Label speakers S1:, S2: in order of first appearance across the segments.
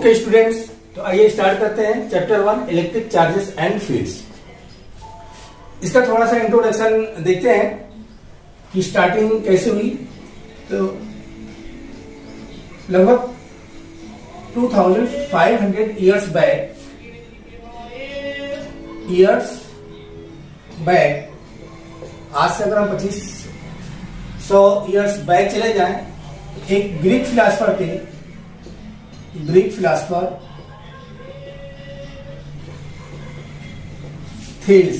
S1: Okay students, तो आइए start करते हैं chapter 1 electric charges and fields. इसका थोड़ा सा इंट्रोडक्शन देखते हैं कि स्टार्टिंग कैसे हुई। तो लगभग 2500 इयर्स बैक, आज से अगर हम 2500 इयर्स बैक चले जाएं, एक ग्रीक फिलासफर थे, थेल्स,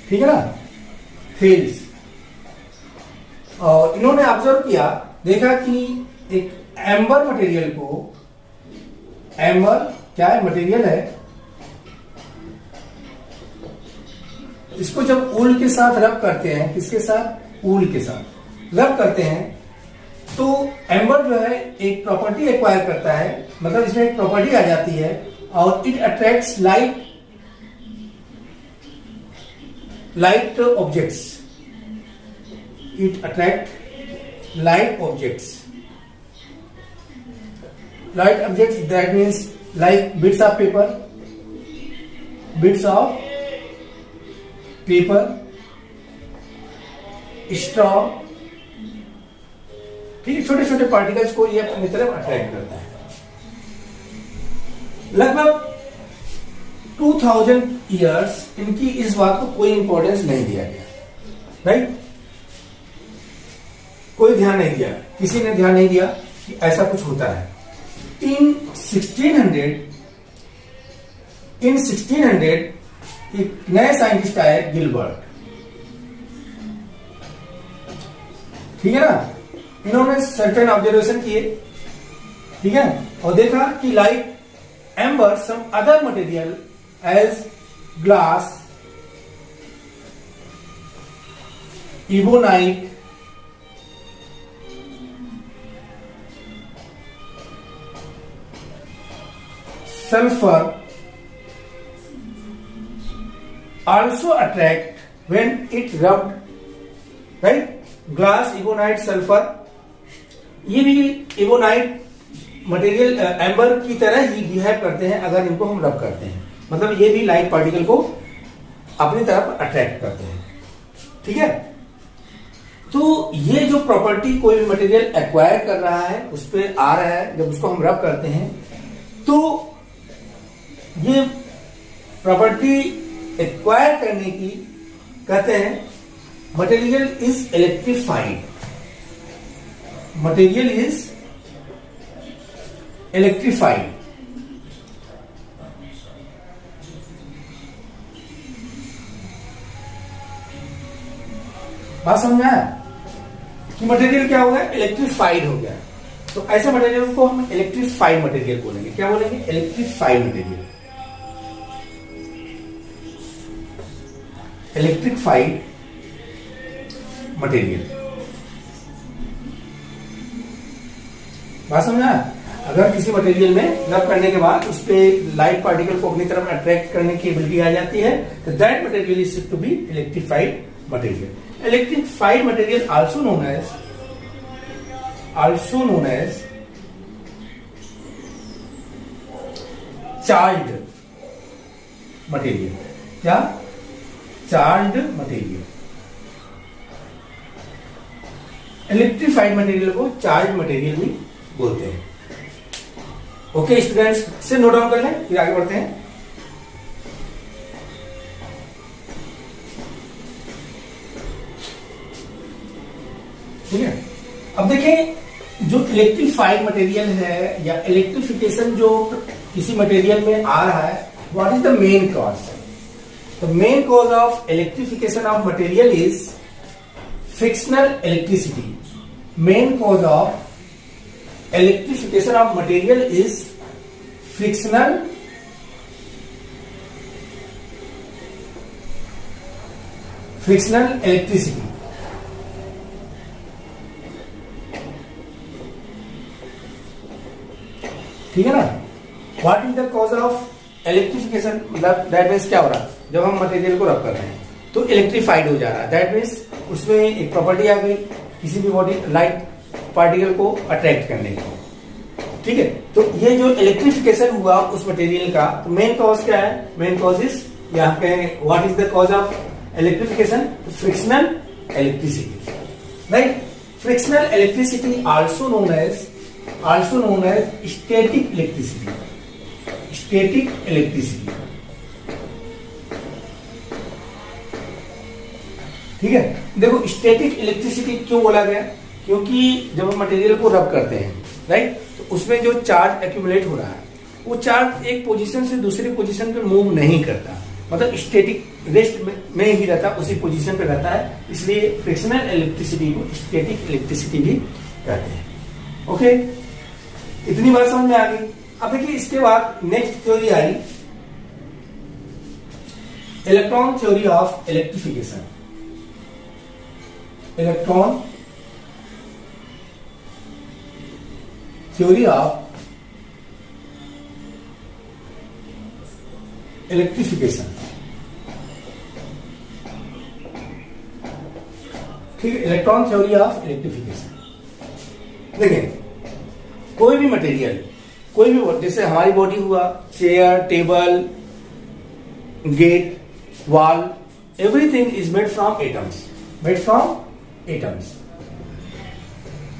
S1: ठीक है ना, थेल्स। और इन्होंने ऑब्जर्व किया, देखा कि एक एम्बर मटेरियल को, एम्बर क्या है, मटेरियल है, इसको जब ऊल के साथ रब करते हैं, किसके साथ, ऊल के साथ रब करते हैं, तो एम्बर जो है एक प्रॉपर्टी एक्वायर करता है, मतलब इसमें एक प्रॉपर्टी आ जाती है, और it attracts light objects, it attract light objects, that means like bits of paper, straw, ठीक है, छोटे छोटे पार्टिकल्स को ये अपनी तरफ अट्रैक्ट करता है। लगभग 2000 इयर्स इनकी इस बात को कोई इंपॉर्टेंस नहीं दिया गया, राइट, कोई ध्यान नहीं दिया, किसी ने ध्यान नहीं दिया कि ऐसा कुछ होता है। इन 1600 एक नए साइंटिस्ट आए, गिलबर्ट, ठीक है ना। इन्होंने सर्टेन ऑब्जर्वेशन किए, ठीक है, और देखा कि like amber some other material as glass, ebonite, sulphur also attract when it rubbed, right? Glass, ebonite, sulphur, ये भी इबोनाइट मटेरियल एम्बर की तरह ही बिहेव करते हैं अगर इनको हम रब करते हैं, मतलब ये भी लाइट पार्टिकल को अपनी तरफ अट्रैक्ट करते हैं, ठीक है। तो ये जो प्रॉपर्टी कोई भी मटेरियल एक्वायर कर रहा है, उस पर आ रहा है, जब उसको हम रब करते हैं तो ये प्रॉपर्टी एक्वायर करने की कहते हैं material is electrified, material is electrified. बात समझ में आया कि मटेरियल क्या हो गया, इलेक्ट्रीफाइड हो गया। तो ऐसे मटेरियल को हम इलेक्ट्रीफाइड मटेरियल बोलेंगे। क्या बोलेंगे, इलेक्ट्रीफाइड मटेरियल, इलेक्ट्रीफाइड मटेरियल। बात समझा। अगर किसी मटेरियल में रब करने के बाद उस पे लाइट पार्टिकल को अपनी तरफ अट्रैक्ट करने की एबिलिटी आ जाती है, तो that material is said to be electrified material. Electrified material also known as charged material. क्या, चार्ज्ड मटेरियल। इलेक्ट्रीफाइड मटेरियल को चार्ज मटेरियल भी बोलते हैं। ओके स्टूडेंट्स, से नोट डाउन कर लें, फिर आगे बढ़ते हैं। ठीक है, अब देखें जो इलेक्ट्रीफाइड मटेरियल है या इलेक्ट्रिफिकेशन जो किसी मटेरियल में आ रहा है, what is the main cause. The main cause of electrification of material is frictional electricity. Main cause of electrification of material is frictional electricity. ठीक है ना। What is the cause of electrification? मतलब that means क्या हो रहा है, जब हम मटेरियल को रब कर रहे हैं तो इलेक्ट्रीफाइड हो जा रहा है, दैट मीन्स उसमें एक प्रॉपर्टी आ गई किसी भी बॉडी लाइट पार्टिकल को अट्रैक्ट करने की। ठीक है, तो ये जो इलेक्ट्रिफिकेशन हुआ उस मटेरियल का, तो मेन कॉज क्या है? मेन कॉज इज, या हम कहें what is the cause of electrification? Frictional electricity, right? Frictional electricity also known as static electricity, static electricity, ठीक है। देखो स्टैटिक इलेक्ट्रिसिटी क्यों बोला गया? क्योंकि जब हम मटेरियल को रब करते हैं, राइट, तो उसमें जो चार्ज एक्यूमुलेट हो रहा है, वो चार्ज एक पोजीशन से दूसरी पोजीशन पे मूव नहीं करता, मतलब स्टैटिक रेस्ट में ही रहता, उसी पोजीशन पे रहता है, इसलिए फ्रिक्शनल इलेक्ट्रिसिटी को स्टैटिक इलेक्ट्रिसिटी भी कहते हैं। ओके, इतनी बात समझ में आ गई। अब देखिए इसके बाद next theory I electron theory of electrification. Electron theory of electrification, ठीक है, इलेक्ट्रॉन थ्योरी ऑफ इलेक्ट्रिफिकेशन। देखिए कोई भी मटेरियल, कोई भी, जैसे हमारी बॉडी हुआ, chair, table, gate, wall, everything is made from atoms, made from atoms.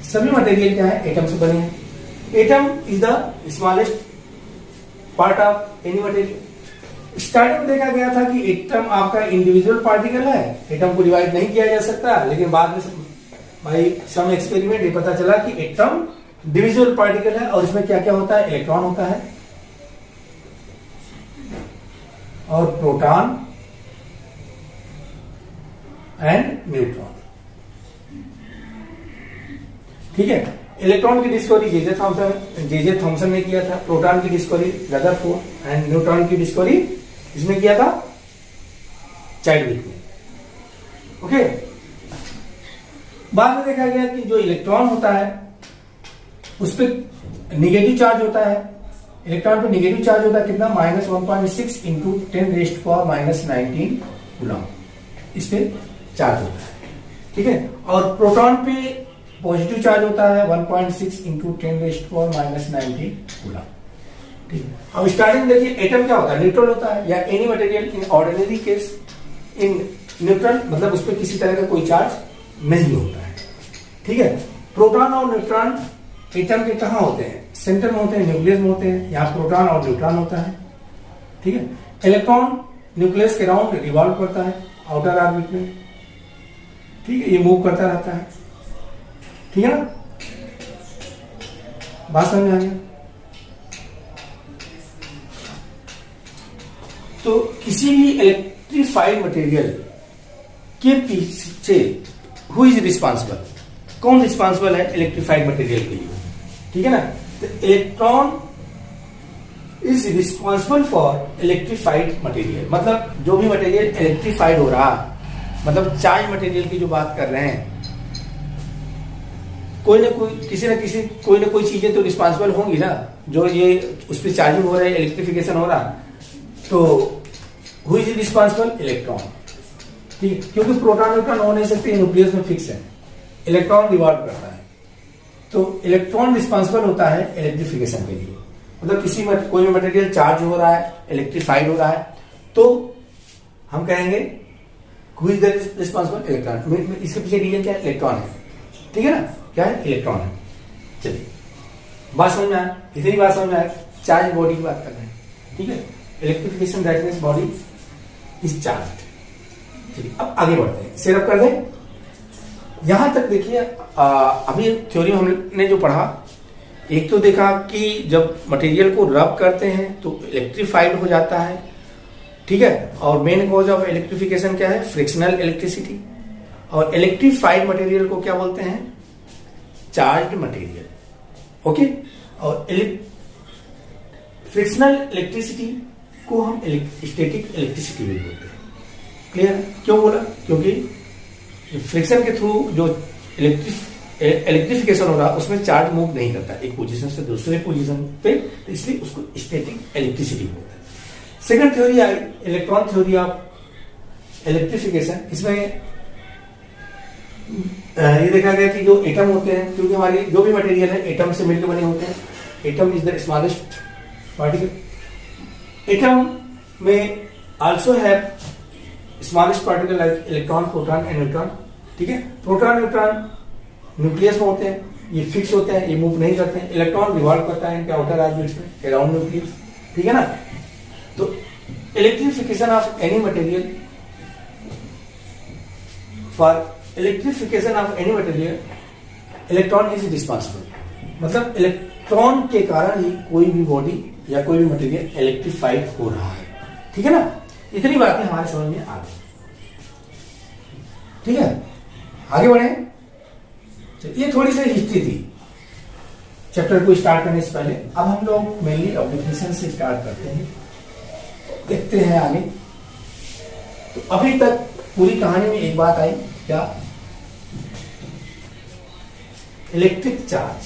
S1: सभी मटेरियल क्या है? एटम से बने हैं। Atom is the smallest part of any material. Starting में देखा गया था कि एटम आपका इंडिविजुअल पार्टिकल है, एटम को डिवाइड नहीं किया जा सकता, लेकिन बाद में भाई सम एक्सपेरिमेंट ये पता चला कि एटम डिविजुअल पार्टिकल है और इसमें क्या क्या होता है? इलेक्ट्रॉन होता है और प्रोटॉन एंड न्यूट्रॉन, ठीक है। इलेक्ट्रॉन की डिस्कवरी जे थॉमसन ने किया था, प्रोटॉन की डिस्कवरी रदरफोर्ड एंड न्यूट्रॉन की डिस्कवरी इसमें किया था चाइल्डविक ने। ओके, बाद में देखा गया कि जो इलेक्ट्रॉन होता है उस पर निगेटिव चार्ज होता है, इलेक्ट्रॉन पे निगेटिव चार्ज होता है कितना? -1.6 इंटू 10⁻⁻19 कूलम इस पे चार्ज होता है, ठीक है। और प्रोटॉन पे पॉजिटिव चार्ज होता है 1.6 इंटू 10⁻⁻19 कूलम, ठीक है। अब स्टार्टिंग देखिए एटम क्या होता है? न्यूट्रल होता है, या any material in ordinary case in neutral, मतलब उस पर किसी तरह का कोई चार्ज नहीं होता है, ठीक है। प्रोटॉन और न्यूट्रॉन एटम के कहाँ होते हैं? सेंटर में होते हैं, न्यूक्लियस में होते हैं, यहाँ प्रोटॉन और न्यूट्रॉन होता है, ठीक है। इलेक्ट्रॉन न्यूक्लियस के राउंड रिवॉल्व करता है आउटर ऑर्बिट में, ठीक है, ये मूव करता रहता है, ठीक है ना? बात समझ में आ गया? तो किसी भी इलेक्ट्रीफाइड मटेरियल के पीछे हु इज रिस्पॉन्सिबल, कौन रिस्पॉन्सिबल है इलेक्ट्रीफाइड मटेरियल के लिए? ठीक है ना? तो electron is responsible for electrified material, मतलब जो भी मटेरियल इलेक्ट्रीफाइड हो रहा, मतलब चार्ज मटेरियल की जो बात कर रहे हैं, कोई ना कोई किसी न किसी कोई ना कोई चीजें तो रिस्पॉन्सिबल होंगी ना, जो ये उस पर चार्जिंग हो रहा है, इलेक्ट्रिफिकेशन हो रहा, तो हु इज रिस्पॉन्सिबल? इलेक्ट्रॉन, ठीक है। क्योंकि प्रोटॉन न्यूट्रॉन हो नहीं सकते, न्यूक्लियस में फिक्स है, इलेक्ट्रॉन रिवॉल्व करता है, तो इलेक्ट्रॉन रिस्पॉन्सिबल होता है इलेक्ट्रिफिकेशन के लिए। मतलब कोई भी मटेरियल चार्ज हो रहा है, इलेक्ट्रीफाइड हो रहा है, तो हम कहेंगे who is the responsible? Electron. इसके पीछे रीजन क्या है? इलेक्ट्रॉन है, ठीक है ना? क्या है? इलेक्ट्रॉन है। चलिए बात समझ में आया? इतनी बात समझ में आया? चार्ज बॉडी की बात कर रहे हैं, ठीक है। Electrification that means body is charge. चलिए अब आगे बढ़ते हैं, सिरप कर दें। यहां तक देखिए अभी थ्योरी में हमने जो पढ़ा, एक तो देखा कि जब मटेरियल को रब करते हैं तो इलेक्ट्रीफाइड हो जाता है, ठीक है। और मेन कॉज ऑफ इलेक्ट्रिफिकेशन क्या है? Frictional electricity. और इलेक्ट्रीफाइड मटेरियल को क्या बोलते हैं? Charged material, okay. और फ्रिक्शनल इलेक्ट्रिसिटी को हम स्टैटिक इलेक्ट्रिसिटी भी बोलते हैं। क्लियर? क्यों बोला? क्योंकि फ्रिक्शन के थ्रू जो इलेक्ट्रिफिकेशन हो रहा उसमें चार्ज मूव नहीं करता एक पोजीशन से दूसरे पोजीशन पे, तो इसलिए उसको स्टैटिक इलेक्ट्रिसिटी बोलते हैं। Second theory I electron theory of electrification. इसमें ये देखा गया कि जो एटम होते हैं, क्योंकि हमारी जो भी मटेरियल है एटम से मिलकर बने होते हैं, atom is the smallest particle. Atom में also have smallest particle like electron, proton and neutron. ठीक है, प्रोटॉन न्यूट्रॉन न्यूक्लियस में होते हैं, ये फिक्स होते हैं, ये मूव नहीं करते हैं. इलेक्ट्रॉन रिवॉल्व करता है इनके आउटर ऑर्बिट्स में अराउंड न्यूक्लियस. ठीक है ना. तो electrification of any material, for electrification of any material electron is responsible. मतलब इलेक्ट्रॉन के कारण ही कोई भी बॉडी या कोई भी मटेरियल इलेक्ट्रीफाइड हो रहा है. ठीक है ना. इतनी बातें हमारे समझ में आ गई. ठीक है, आगे बढ़े. ये थोड़ी सी हिस्ट्री थी चैप्टर को स्टार्ट करने से पहले. अब हम लोग मेनली अब डेफिनेशन से स्टार्ट करते हैं, देखते हैं आगे. तो अभी तक पूरी कहानी में एक बात आई, क्या? Electric charge.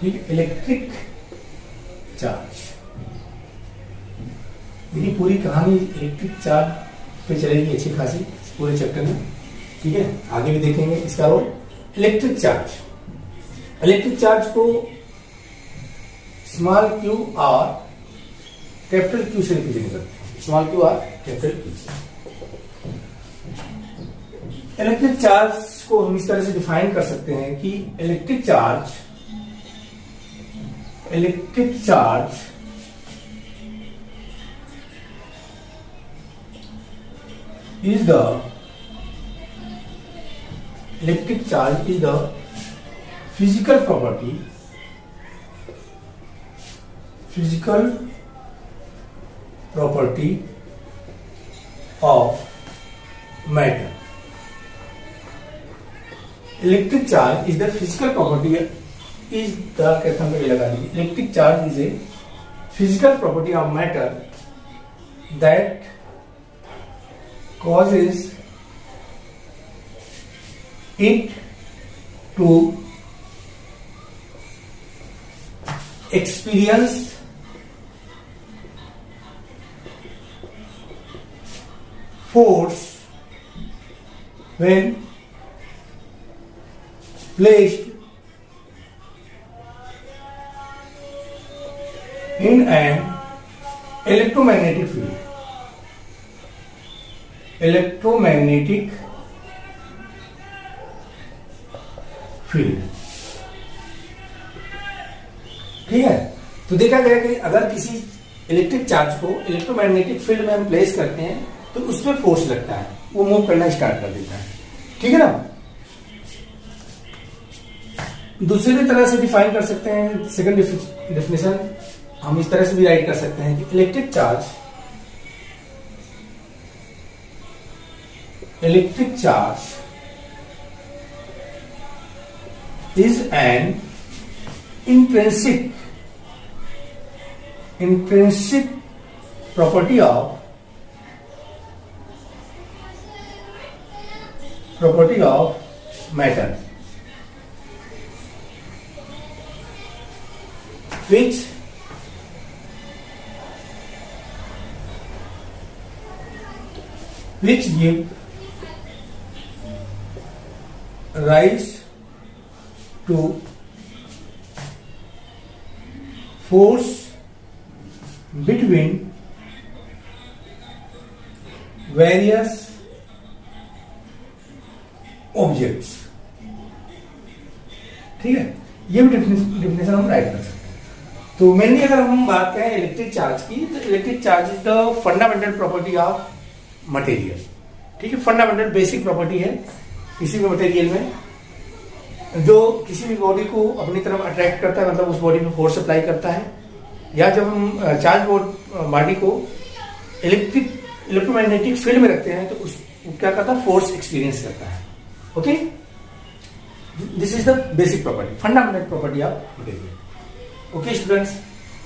S1: ठीक है, इलेक्ट्रिक चार्ज. देखिए पूरी कहानी इलेक्ट्रिक चार्ज पे चलेगी अच्छी खासी पूरे चैप्टर में. ठीक है, आगे भी देखेंगे इसका role. Electric charge, electric charge को स्मॉल क्यू और कैपिटल क्यू से रिप्रेजेंट करते हैं. स्मॉल क्यू और कैपिटल क्यू से. इलेक्ट्रिक चार्ज को हम इस तरह से डिफाइन कर सकते हैं कि electric charge is the physical property of matter. Electric charge is the physical property is the electric charge is a physical property of matter that causes it to experience force when placed in an electromagnetic field. Electromagnetic field. ठीक है, तो देखा गया कि अगर किसी electric charge को electromagnetic field में हम प्लेस करते हैं तो उस पर फोर्स लगता है, वो मूव करना स्टार्ट कर देता है. ठीक है ना. दूसरी तरह से डिफाइन कर सकते हैं, सेकंड डेफिनेशन हम इस तरह से भी राइट कर सकते हैं कि electric charge is an intrinsic property of matter which give rise to force between various objects. ठीक है, ये भी डेफिनेशन हम राइट कर सकते हैं. तो मेनली अगर हम बात करें इलेक्ट्रिक चार्ज की, तो electric charge is the fundamental property of material. ठीक है, फंडामेंटल बेसिक प्रॉपर्टी है किसी भी मटेरियल में, जो किसी भी बॉडी को अपनी तरफ अट्रैक्ट करता है, मतलब उस बॉडी में फोर्स अप्लाई करता है. या जब हम चार्ज बॉडी को इलेक्ट्रोमैग्नेटिक फील्ड में रखते हैं तो उस क्या करता है, फोर्स एक्सपीरियंस करता है. Okay, this is the basic property, fundamental property of material. Okay students,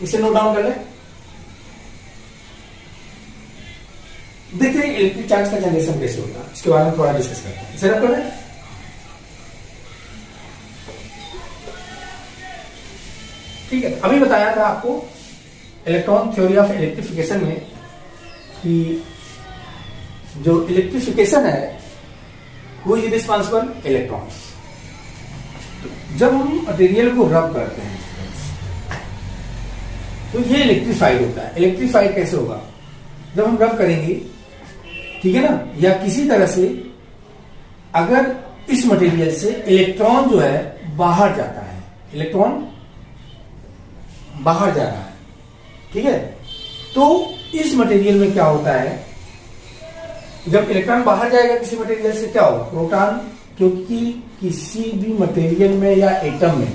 S1: इसे नोट डाउन कर ले. देखते हैं इलेक्ट्रिक चार्ज का जनरेशन कैसे होता है, इसके बारे में थोड़ा डिस्कस करते हैं. इसे रख कर ठीक है. अभी बताया था आपको इलेक्ट्रॉन थ्योरी ऑफ इलेक्ट्रिफिकेशन में कि जो इलेक्ट्रिफिकेशन है वो इज रिस्पॉन्सिबल इलेक्ट्रॉन्स. जब हम मटेरियल को रब करते हैं तो ये इलेक्ट्रीफाइड होता है। इलेक्ट्रीफाइड कैसे होगा? जब हम रब करेंगे, ठीक है ना, या किसी तरह से अगर इस मटेरियल से इलेक्ट्रॉन जो है बाहर जाता है, इलेक्ट्रॉन बाहर जा रहा है, ठीक है, तो इस मटेरियल में क्या होता है, जब इलेक्ट्रॉन बाहर जाएगा किसी मटेरियल से क्या होगा? प्रोटॉन, क्योंकि किसी भी मटेरियल में या एटम में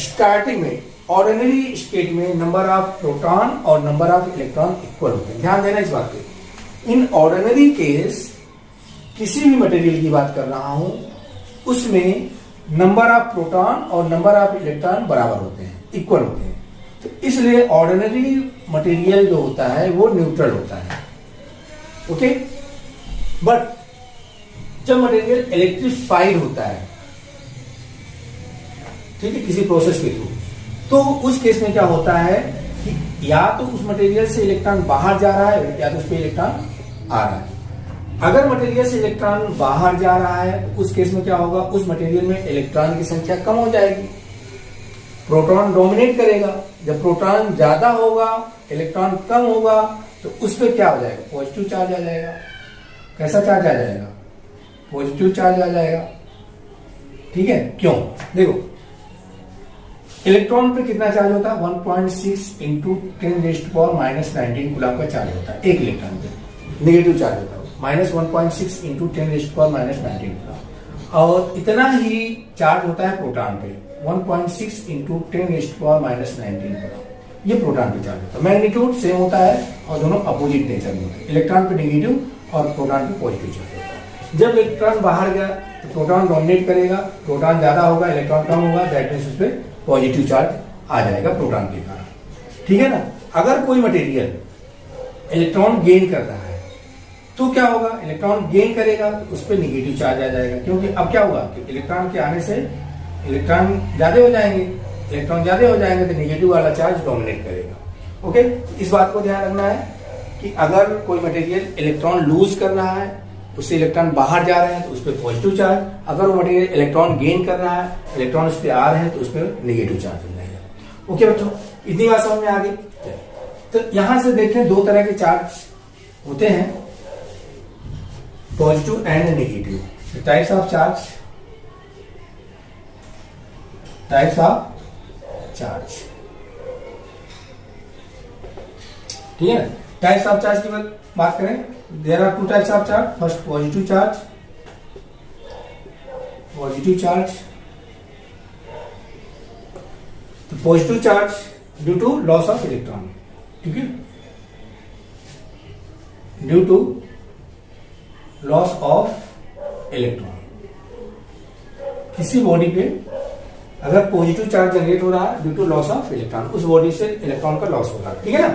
S1: स्टार्टिंग में ऑर्डिनरी स्टेट में नंबर ऑफ प्रोटॉन और नंबर ऑफ इलेक्ट्रॉन इक्वल होते हैं। ध्यान देना इस बात पे। इन ऑर्डिनरी केस किसी भी मटेरियल की बात कर रहा हूं, उसमें नंबर ऑफ प्रोटॉन और नंबर ऑफ इलेक्ट्रॉन बराबर होते हैं, इक्वल होते हैं। तो इसलिए ऑर्डिनरी मटेरियल जो होता है वो न्यूट्रल होता है। ओके, बट जब मटेरियल इलेक्ट्रीफाइड होता है, ठीक है, किसी प्रोसेस के थ्रू, तो उस केस में क्या होता है कि या तो उस मटेरियल से इलेक्ट्रॉन बाहर जा रहा है या तो उस पर इलेक्ट्रॉन आ रहा है। अगर मटेरियल से इलेक्ट्रॉन बाहर जा रहा है तो उस केस में क्या होगा? उस मटेरियल में इलेक्ट्रॉन की संख्या कम हो जाएगी, प्रोटॉन डोमिनेट करेगा। जब प्रोटॉन ज्यादा होगा, इलेक्ट्रॉन कम होगा, तो उस पर क्या हो जाएगा? पॉजिटिव चार्ज आ जाएगा। कैसा चार्ज आ जाएगा? पॉजिटिव चार्ज आ जाएगा। ठीक है, क्यों? देखो, इलेक्ट्रॉन पे कितना चार्ज होता है? 1.6 इंटू 10⁻⁻19 कूलम का चार्ज होता है एक इलेक्ट्रॉन पे। नेगेटिव चार्ज होता है -1.6 इंटू 10⁻⁻19 कूलम। और इतना ही चार्ज होता है प्रोटॉन पे, 1.6 इंटू 10⁻⁻19 कूलम। ये प्रोटॉन पे चार्ज होता है। मैग्नीट्यूड सेम होता है और दोनों अपोजिट नेचर में होते हैं। इलेक्ट्रॉन पे नेगेटिव और प्रोटॉन पे पॉजिटिव चार्ज होता है। जब इलेक्ट्रॉन बाहर गया तो प्रोटॉन डोमिनेट करेगा, प्रोटॉन ज्यादा होगा, इलेक्ट्रॉन कम होगा, दैट मींस उस पर पॉजिटिव चार्ज आ जाएगा प्रोटॉन के कारण। ठीक है ना। अगर कोई मटेरियल इलेक्ट्रॉन गेन कर रहा है तो क्या होगा? इलेक्ट्रॉन गेन करेगा तो उस पर नेगेटिव चार्ज आ जाएगा, क्योंकि अब क्या हुआ कि इलेक्ट्रॉन के आने से इलेक्ट्रॉन ज्यादा हो जाएंगे, इलेक्ट्रॉन ज्यादा हो जाएंगे तो नेगेटिव वाला चार्ज डोमिनेट करेगा। ओके, इस बात को ध्यान रखना है कि अगर कोई मटेरियल इलेक्ट्रॉन लूज कर रहा है, उससे इलेक्ट्रॉन बाहर जा रहे हैं तो उस पर पॉजिटिव चार्ज, अगर वो मटेरियल इलेक्ट्रॉन गेन कर रहा है, इलेक्ट्रॉन उस पर आ रहे हैं तो उस पर नेगेटिव चार्ज हो जाएगा। ओके बच्चों, इतनी बात समझ में आ गई। तो यहां से देखें, दो तरह के चार्ज होते हैं, positive and negative. Types of charge, types of charge, ठीक है। टाइप्स ऑफ चार्ज की बात करें, there are two types of charge. First positive charge, positive charge. तो positive charge due to loss of electron, ठीक है, due to loss of electron. किसी body पे अगर पॉजिटिव चार्ज जनरेट हो रहा है due to loss of electron, उस बॉडी से इलेक्ट्रॉन का लॉस हो रहा है, ठीक है ना।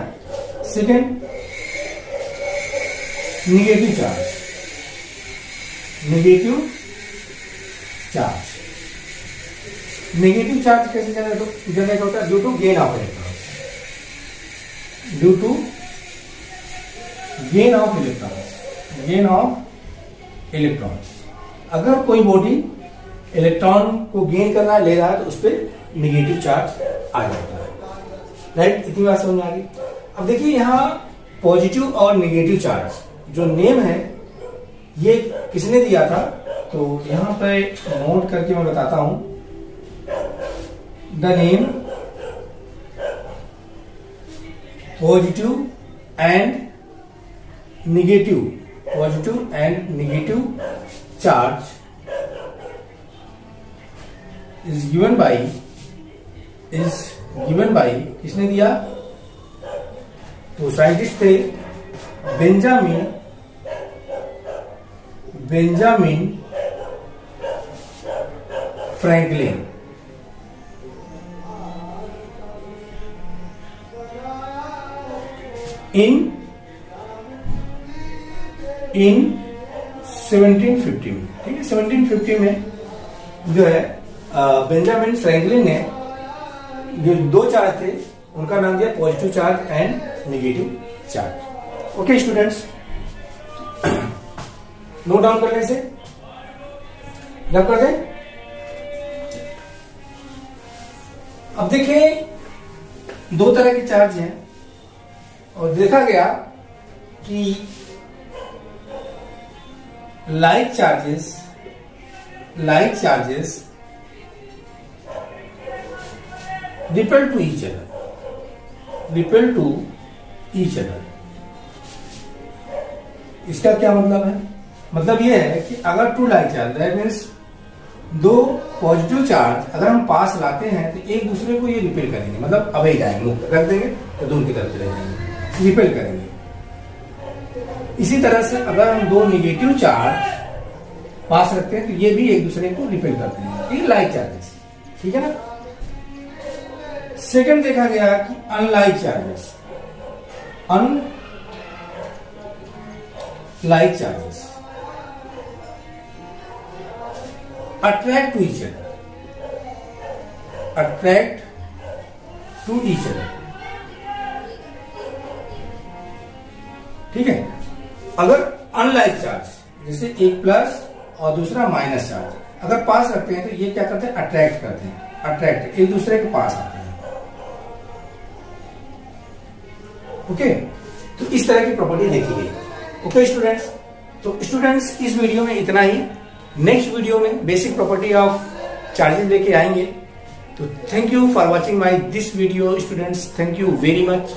S1: Second, negative charge, negative charge. Negative charge कैसे जनरेट होता है? Due to gain of electron, due to gain of electron, gain of electrons. अगर कोई बॉडी इलेक्ट्रॉन को गेन करना ले रहा है तो उस पर नेगेटिव चार्ज आ जाता है। राइट, इतनी बात समझ में आ गई। अब देखिए यहाँ पॉजिटिव और नेगेटिव चार्ज जो नेम है ये किसने दिया था, तो यहां पे नोट करके मैं बताता हूं। The name positive and negative, positive and negative charge is given by, किसने दिया? तो साइंटिस्ट थे बेंजामिन फ्रैंकलिन। इन 1750 में, ठीक है, 1750 में जो है बेंजामिन फ्रैंकलिन ने जो दो चार्ज थे उनका नाम दिया positive charge and negative charge. Okay students, note down करने से रब कर दें। अब देखिए दो तरह के चार्ज हैं और देखा गया कि like charges repel to each other. इसका क्या मतलब है? मतलब यह है कि अगर two like charge that means दो पॉजिटिव चार्ज अगर हम पास लाते हैं तो एक दूसरे को ये रिपेल करेंगे, मतलब अवे जाएंगे, मुक्त कर देंगे तो दूर की तरफ चले जाएंगे, रिपेल करेंगे। इसी तरह से अगर हम दो निगेटिव चार्ज पास रखते हैं तो ये भी एक दूसरे को रिपेल करते हैं। ये लाइक चार्जेस, ठीक है ना। सेकंड देखा गया कि unlike charges attract to each other, ठीक है। अगर अनलाइक चार्ज जैसे एक प्लस और दूसरा माइनस चार्ज अगर पास रखते हैं तो ये क्या करते हैं? अट्रैक्ट करते हैं, एक दूसरे के पास आते हैं। ओके, तो इस तरह की प्रॉपर्टी देखी गई। ओके स्टूडेंट्स, तो स्टूडेंट्स इस वीडियो में इतना ही। नेक्स्ट वीडियो में बेसिक प्रॉपर्टी ऑफ चार्जेस लेके आएंगे। तो thank you for watching my this video students, thank you very much.